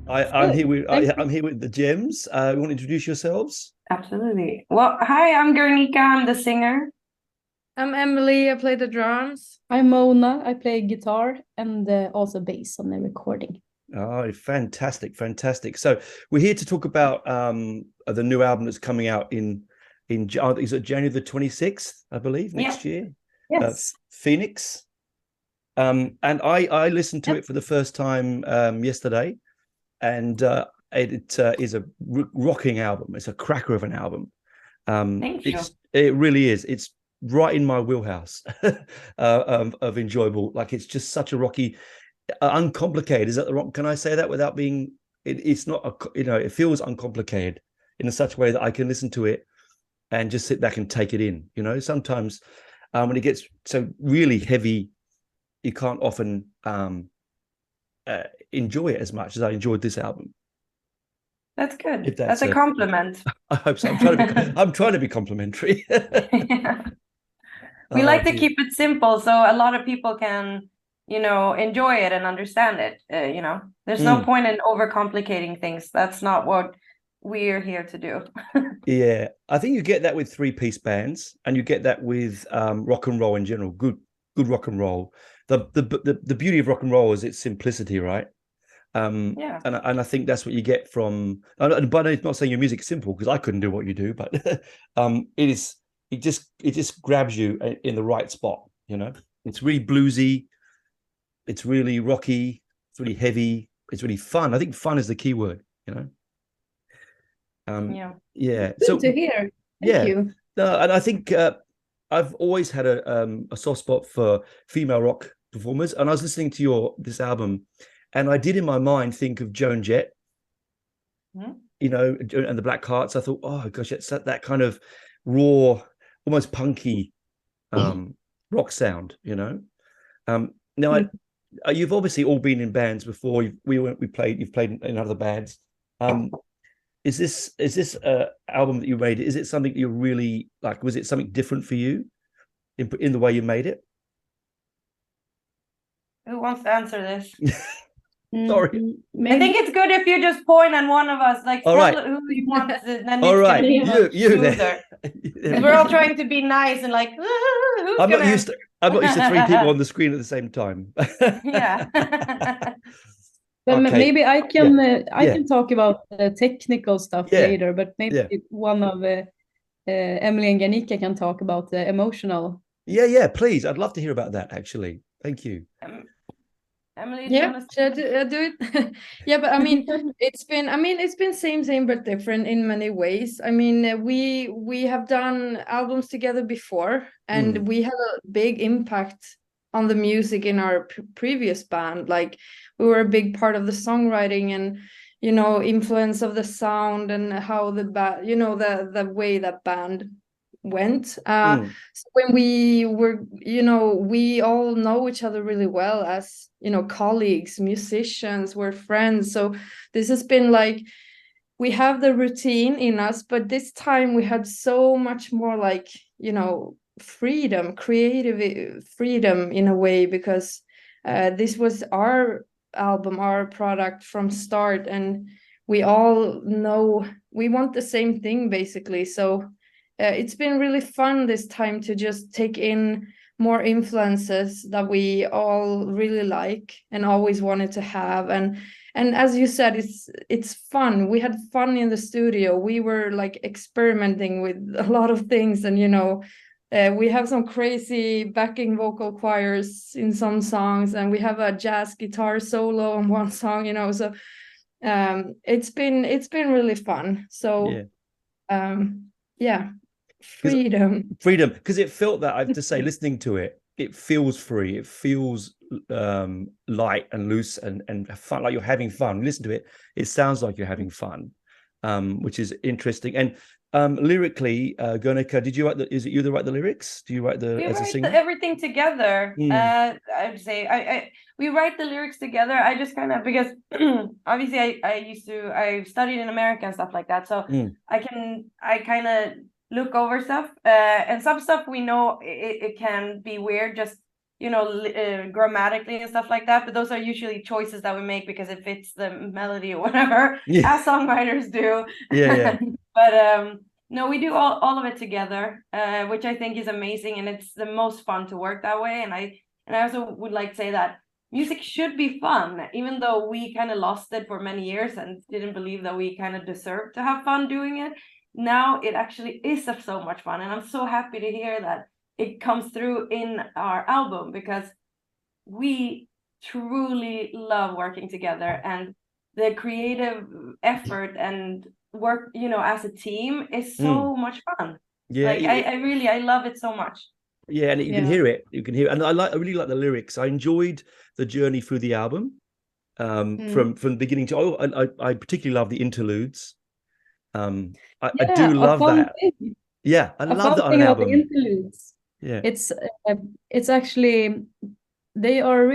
I'm here with the Gems. You want to introduce yourselves? Absolutely. Well, hi, I'm Guernica. I'm the singer. I'm Emily. I play the drums. I'm Mona. I play guitar and also bass on the recording. Oh, fantastic, fantastic. So we're here to talk about the new album that's coming out in is it January the 26th, I believe, next year? Yes. Phoenix. And I listened to it for the first time yesterday, and it is a rocking album. It's a cracker of an album. Thank you. It really is. It's right in my wheelhouse of enjoyable. Like, it's just such a rocky, uncomplicated. Is that the wrong? Can I say that without being? It's not it feels uncomplicated in such a way that I can listen to it and just sit back and take it in. Sometimes when it gets so really heavy, you can't often enjoy it as much as I enjoyed this album. That's good. That's a compliment. I hope so. I'm trying to be complimentary. Yeah. We like to keep it simple so a lot of people can, enjoy it and understand it. There's no point in overcomplicating things. That's not what we're here to do. Yeah, I think you get that with three-piece bands, and you get that with rock and roll in general. Good rock and roll. The beauty of rock and roll is its simplicity, right? Yeah. And I think that's what you get from. But I'm not saying your music's simple, because I couldn't do what you do, but it just grabs you in the right spot. It's really bluesy, it's really rocky, it's really heavy, it's really fun. I think fun is the key word. Yeah. Good to hear. Thank you. And I think I've always had a soft spot for female rock performers, and I was listening to this album, and I did in my mind think of Joan Jett, and the Black Hearts. I thought, oh gosh, it's that kind of raw, almost punky rock sound. Now you've obviously all been in bands before. You've played in other bands. Is this album that you made? Is it something you really like? Was it something different for you in the way you made it? Who wants to answer this? Sorry. Maybe. I think it's good if you just point on one of us, like, all right, who you want, then all right, you there. We're all trying to be nice and like, I'm not used to three people on the screen at the same time. Yeah. But Okay. maybe I can talk about the technical stuff later, but maybe one of Emily and Guernica can talk about the emotional. Yeah, please. I'd love to hear about that, actually. Thank you. Emily, Should I do it? Yeah, but it's been same but different in many ways. We have done albums together before, and we had a big impact on the music in our previous band. Like, we were a big part of the songwriting and influence of the sound and how the the way that band went. So when we were, we all know each other really well as colleagues, musicians, we're friends. So this has been like, we have the routine in us, but this time we had so much more like freedom, creative freedom in a way, because this was our album, our product from start, and we all know we want the same thing basically. So it's been really fun this time to just take in more influences that we all really like and always wanted to have. And as you said, it's fun. We had fun in the studio. We were like experimenting with a lot of things, and we have some crazy backing vocal choirs in some songs, and we have a jazz guitar solo on one song, so it's been really fun. So freedom, because it felt that, I have to say, listening to it, it feels free, it feels light and loose and fun, like you're having fun. Listen to it, it sounds like you're having fun, which is interesting. And lyrically, Guernica, did you write is it you that write the lyrics? Do you write as a singer? Everything together. I'd say we write the lyrics together. I just kind of, because obviously I studied in America and stuff like that, so I kind of look over stuff, and some stuff we know it can be weird just grammatically and stuff like that, but those are usually choices that we make because it fits the melody or whatever, as songwriters do. But no, we do all of it together, which I think is amazing, and it's the most fun to work that way. And I also would like to say that music should be fun, even though we kind of lost it for many years and didn't believe that we kind of deserved to have fun doing it. Now it actually is so much fun, and I'm so happy to hear that it comes through in our album, because we truly love working together, and the creative effort and work, as a team is so much fun. I love it so much. Yeah, and you can hear it. You can hear it. And I really like the lyrics. I enjoyed the journey through the album, from beginning to. I particularly love the interludes. I do love that. Yeah, I love that on an album. The interludes. Yeah, it's actually we were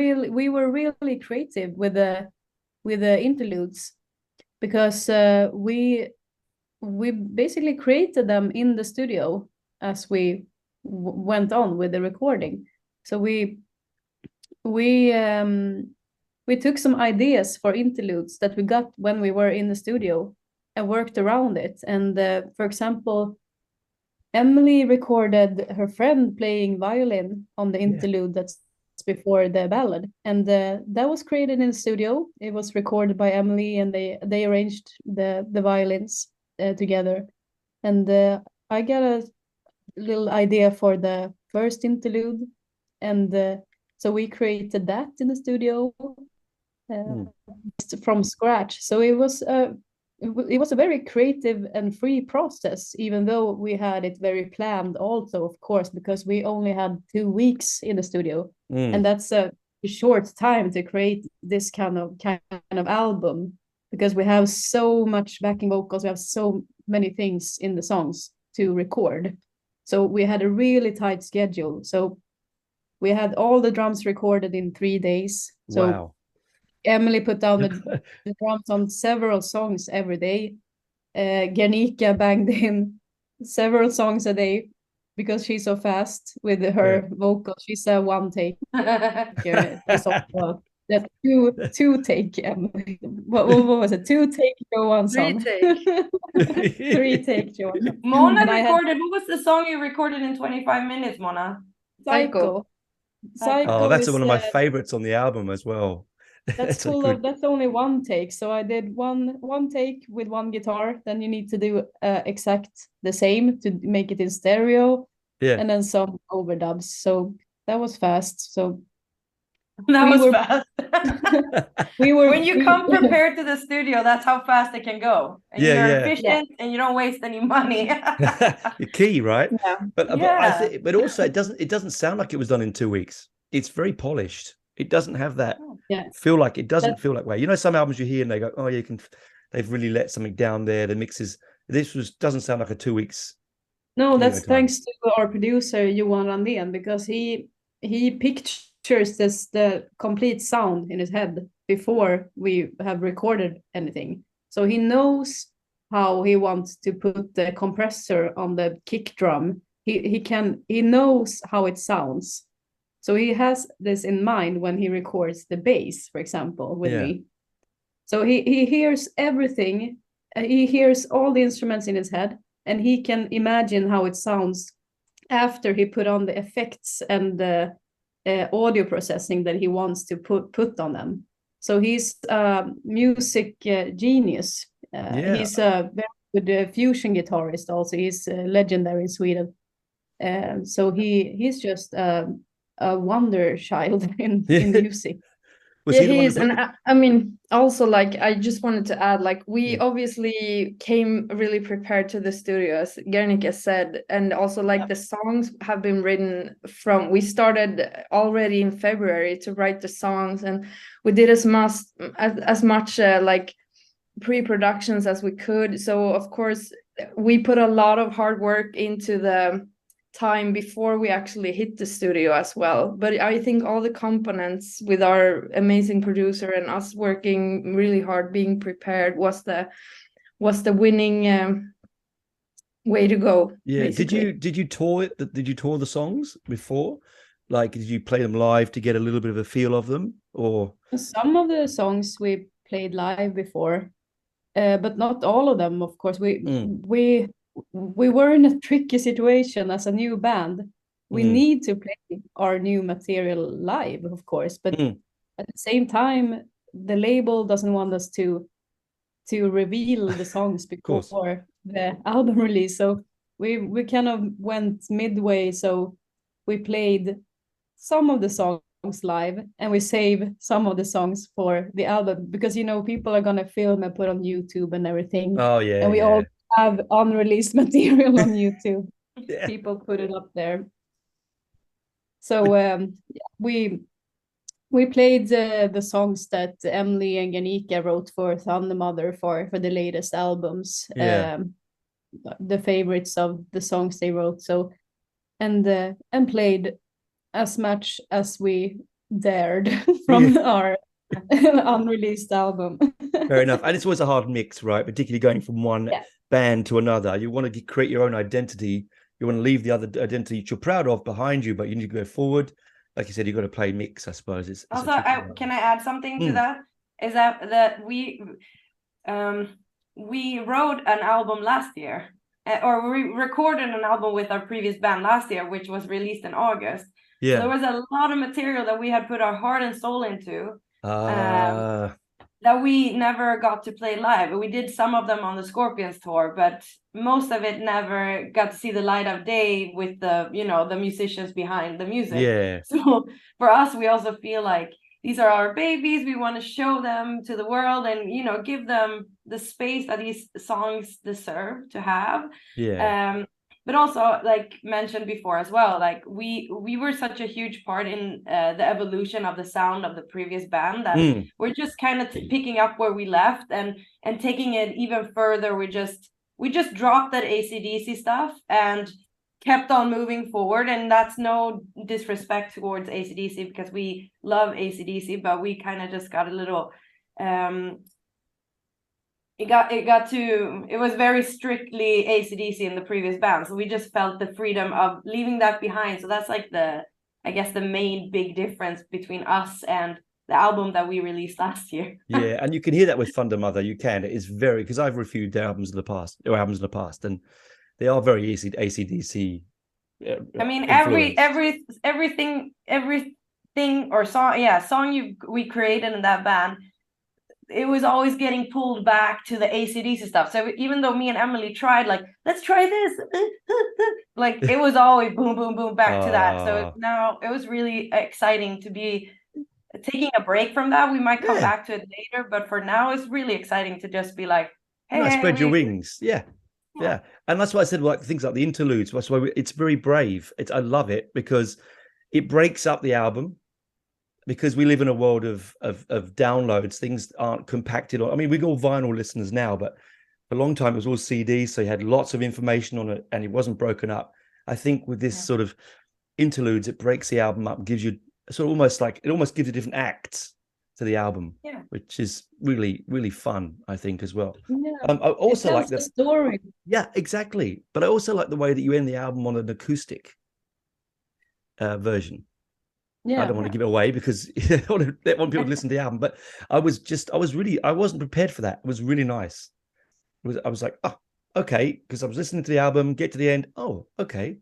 really creative with the interludes, because we basically created them in the studio as we went on with the recording. So we took some ideas for interludes that we got when we were in the studio and worked around it. And for example, Emlee recorded her friend playing violin on the interlude that's before the ballad, and that was created in the studio. It was recorded by Emlee, and they arranged the violins together. And I got a little idea for the first interlude, and so we created that in the studio from scratch. So it was a very creative and free process, even though we had it very planned also, of course, because we only had 2 weeks in the studio, and that's a short time to create this kind of album, because we have so much backing vocals, we have so many things in the songs to record. So we had a really tight schedule. So we had all the drums recorded in 3 days. So wow. Emlee put down the drums on several songs every day. Guernica banged in several songs a day because she's so fast with her vocal. She's a one take. That two take. What was it? 2 take Johansson. 3 take. 3 take Johansson. Mona recorded. What was the song you recorded in 25 minutes, Mona? Psycho. Oh, that's one of my favorites on the album as well. That's that's only 1 take. So I did one take with 1 guitar. Then you need to do exact the same to make it in stereo. Yeah. And then some overdubs. So that was fast. So fast. When you come prepared to the studio, that's how fast it can go. And you're efficient and you don't waste any money. The key, right? Yeah. But also it doesn't sound like it was done in 2 weeks. It's very polished. It doesn't have that feel like feel like way. Some albums you hear and they go, oh, they've really let something down there. The mixes. Doesn't sound like a 2 weeks. No, that's thanks to our producer Johan Randén, because he pictures the complete sound in his head before we have recorded anything. So he knows how he wants to put the compressor on the kick drum. He knows how it sounds. So he has this in mind when he records the bass, for example, with me. So he hears everything. He hears all the instruments in his head, and he can imagine how it sounds after he put on the effects and the audio processing that he wants to put on them. So he's a music genius. He's a very good fusion guitarist also. He's legendary in Sweden. So he's just a wonder child in music. He is. And I mean, also, like, I just wanted to add, like, we obviously came really prepared to the studio, as Guernica said, and also, like, the songs have been written we started already in February to write the songs, and we did as much like pre-productions as we could. So of course we put a lot of hard work into the time before we actually hit the studio as well. But I think all the components with our amazing producer and us working really hard, being prepared, was the winning way to go. Yeah. Basically. Did you tour the songs before? Like, did you play them live to get a little bit of a feel of them, or some of the songs we played live before, but not all of them, of course. We were in a tricky situation as a new band. We need to play our new material live, of course, but at the same time, the label doesn't want us to reveal the songs before the album release. So we kind of went midway. So we played some of the songs live and we save some of the songs for the album, because people are gonna film and put on YouTube and everything. Oh yeah, and we all have unreleased material on YouTube. Yeah. People put it up there. So we played the songs that Emlee and Guernica wrote for Thundermother for the latest albums. Yeah. The favorites of the songs they wrote. So and played as much as we dared from our unreleased album. Fair enough. And it's always a hard mix, right? Particularly going from one band to another. You want to create your own identity. You want to leave the other identity that you're proud of behind you, but you need to go forward. Like you said, you've got to play mix, I suppose. It's also, can I add something to that? Is that we wrote an album last year, or we recorded an album with our previous band last year, which was released in August. Yeah. So there was a lot of material that we had put our heart and soul into that we never got to play live. We did some of them on the Scorpions tour, but most of it never got to see the light of day with the musicians behind the music. Yeah. So for us, we also feel like these are our babies. We want to show them to the world and give them the space that these songs deserve to have. Yeah. But also, like mentioned before as well, like we were such a huge part in the evolution of the sound of the previous band that we're just kind of picking up where we left and taking it even further. We just dropped that AC/DC stuff and kept on moving forward. And that's no disrespect towards AC/DC, because we love AC/DC, but we kind of just got a little it was very strictly AC/DC in the previous band, so we just felt the freedom of leaving that behind. So that's like the main big difference between us and the album that we released last year. Yeah, and you can hear that with Thundermother. You can. It is very, because I've reviewed their albums in the past, and they are very AC/DC. I mean, everything or song we created in that band, it was always getting pulled back to the AC/DC stuff. So even though me and Emlee tried, like, let's try this, like, it was always boom, boom, boom back to that. So now it was really exciting to be taking a break from that. We might come back to it later, but for now, it's really exciting to just be like, hey, spread your wings. Yeah. And that's why I said, like, things like the interludes. That's why it's very brave. I love it because it breaks up the album. Because we live in a world of downloads, things aren't compacted. I mean, we're all vinyl listeners now, but for a long time it was all CDs, so you had lots of information on it, and it wasn't broken up. I think with this sort of interludes, it breaks the album up, gives you sort of almost gives you different acts to the album, which is really, really fun, I think, as well. Yeah. I also like the story. Yeah, exactly. But I also like the way that you end the album on an acoustic version. Yeah, I don't want to give it away because I want people to listen to the album, but I wasn't prepared for that. It was really nice. I was like, oh, okay, because I was listening to the album, get to the end, oh, okay,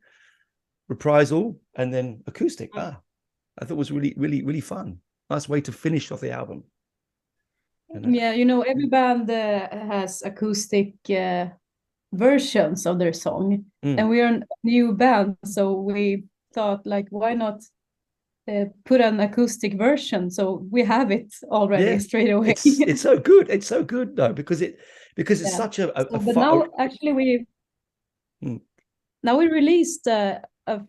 reprisal and then acoustic. I thought it was really, really, really fun. Nice way to finish off the album. Yeah, every band has acoustic versions of their song, and we are a new band, so we thought, like, why not put an acoustic version, so we have it already straight away. It's so good. It's so good though, because it's such a but now actually we released a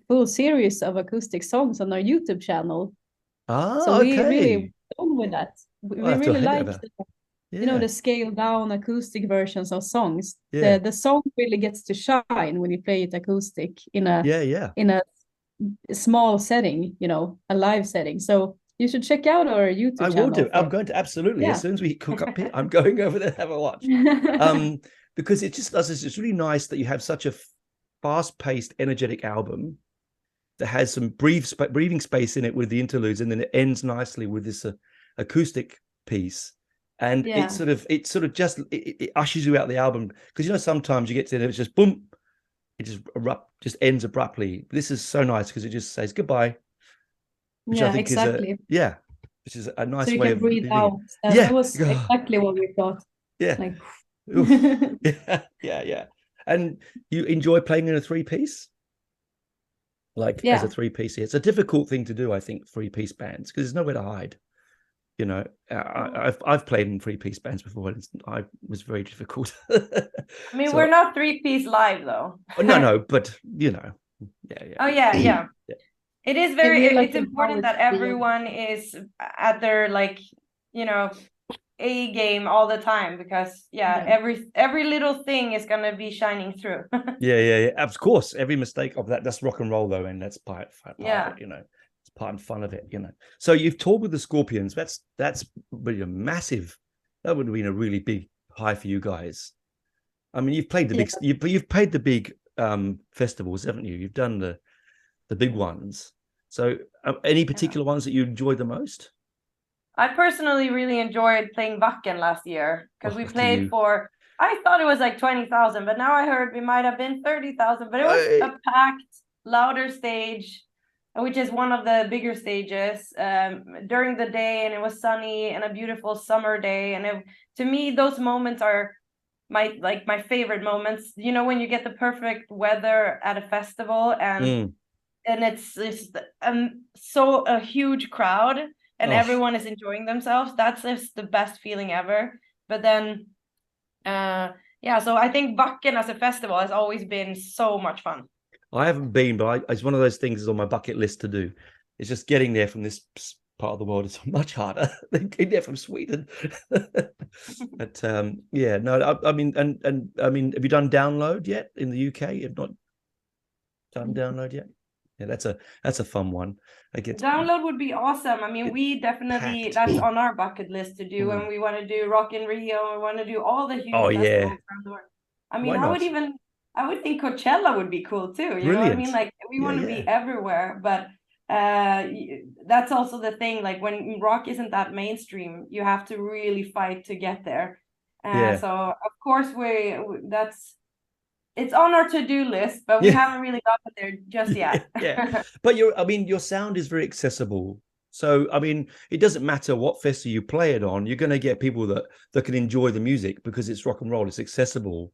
full series of acoustic songs on our YouTube channel. So we really done with that. We really like the scaled down acoustic versions of songs. The song really gets to shine when you play it acoustic in a small setting, a live setting. So you should check out our YouTube channel. I will do. I'm going to, absolutely. As soon as we cook up here, I'm going over there to have a watch. Because it's really nice that you have such a fast-paced, energetic album that has some breathing space in it with the interludes, and then it ends nicely with this acoustic piece. And it sort of just ushers you out the album, because you know sometimes you get to it, it's just boom, it just ends abruptly. This is so nice because it just says goodbye, which I think exactly. which is a nice so you way can of breathe out. Yeah, that was exactly what we thought. Yeah, like yeah. And you enjoy playing in a 3-piece, like as a 3-piece. It's a difficult thing to do, I think, 3-piece bands, because there's nowhere to hide. You know, I've played in 3-piece bands before, and it was very difficult. I mean, so, we're not 3-piece live though. No, but you know, yeah. Oh yeah. It is it's important that everyone is at their, like, you know, A game all the time, because every little thing is gonna be shining through. yeah. Of course, every mistake of that's rock and roll though, and that's part of it, you know. It's part and fun of it, you know. So you've toured with the Scorpions. That's really a massive. That would have been a really big high for you guys. I mean, you've played the big. You've played the big festivals, haven't you? You've done the big ones. So any particular ones that you enjoyed the most? I personally really enjoyed playing Wacken last year, because we played for, I thought it was like 20,000, but now I heard we might have been 30,000, but it was a packed, louder stage, which is one of the bigger stages, during the day, and it was sunny and a beautiful summer day. And to me, those moments are my favorite moments, you know, when you get the perfect weather at a festival, and it's so a huge crowd, and everyone is enjoying themselves. That's just the best feeling ever. But then, so I think Wacken as a festival has always been so much fun. I haven't been, but it's one of those things that's on my bucket list to do. It's just getting there from this part of the world. It's much harder than getting there from Sweden. But I mean, have you done Download yet in the UK? You've not done Download yet? Yeah, that's a fun one. Download would be awesome. I mean, we definitely that's on our bucket list to do, and we want to do Rock in Rio. We want to do all the huge festivals around the world. I mean, I would think Coachella would be cool too. You know what I mean? Like, we want to be everywhere, but that's also the thing. Like, when rock isn't that mainstream, you have to really fight to get there. So of course it's on our to-do list, but we haven't really gotten there just yet. But your sound is very accessible. So, I mean, it doesn't matter what festival you play it on, you're going to get people that can enjoy the music because it's rock and roll. It's accessible,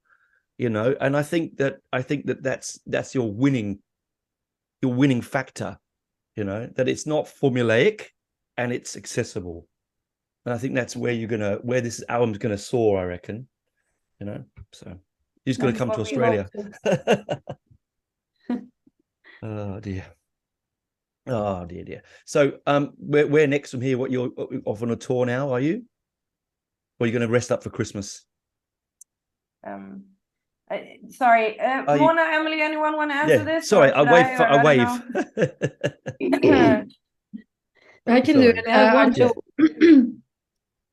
you know. And I think that's your winning factor, you know, that it's not formulaic and it's accessible. And I think that's where this album's gonna soar, I reckon, you know. So he's going to come to Australia. Oh dear. So where next from here? What, you're off on a tour now, are you? Or are you going to rest up for Christmas? Sorry, Mona, Emily, anyone want to answer this? Sorry, I wave. I can do it.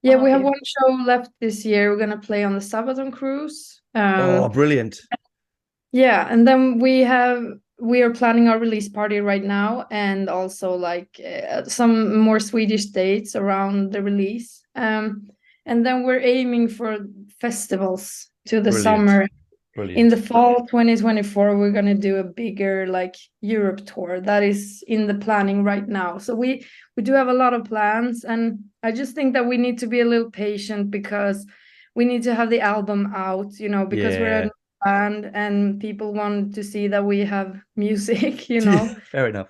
We have one show left this year. We're gonna play on the Sabaton cruise. Brilliant. Yeah, and then we are planning our release party right now, and also like some more Swedish dates around the release. And then we're aiming for festivals to the summer. Brilliant. In the fall 2024, we're going to do a bigger like Europe tour that is in the planning right now. So we do have a lot of plans, and I just think that we need to be a little patient, because we need to have the album out, you know, because we're a band and people want to see that we have music, you know. Fair enough.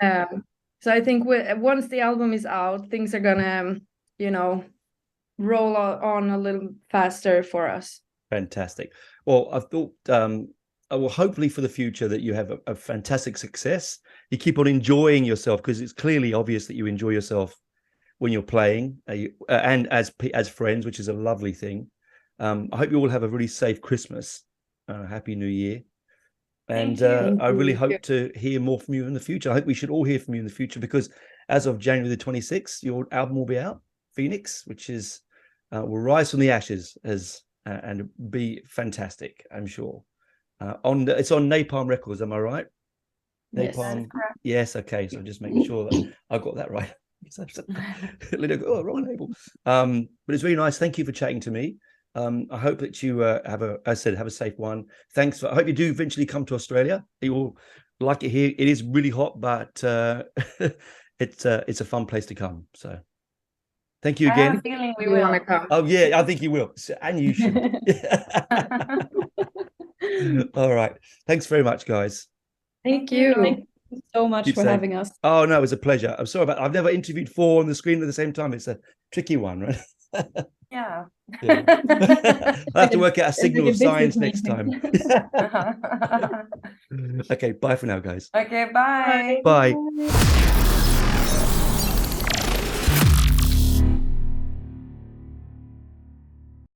So I think once the album is out, things are gonna, you know, roll on a little faster for us. Fantastic. Well, I thought, well, hopefully for the future that you have a fantastic success. You keep on enjoying yourself, because it's clearly obvious that you enjoy yourself when you're playing, and as friends, which is a lovely thing. I hope you all have a really safe Christmas, Happy New Year, and I really hope to hear more from you in the future. I hope we should all hear from you in the future, because as of January the 26th, your album will be out, Phoenix, which is will rise from the ashes and be fantastic, I'm sure. It's on Napalm Records, am I right? Napalm. Yes. Okay. So just making sure that I got that right. Oh, wrong label. But it's really nice. Thank you for chatting to me. I hope that you have a safe one. Thanks. I hope you do eventually come to Australia. You will like it here. It is really hot, but it's a fun place to come. So thank you again. I have a feeling we will. Oh yeah, I think you will, and you should. All right. Thanks very much, guys. Thank you. Thank you so much for having us. Oh no, it was a pleasure. I'm sorry I've never interviewed 4 on the screen at the same time. It's a tricky one, right? Yeah. I'll have to work out a signal of science next time. Okay, bye for now, guys. Okay, bye. Bye.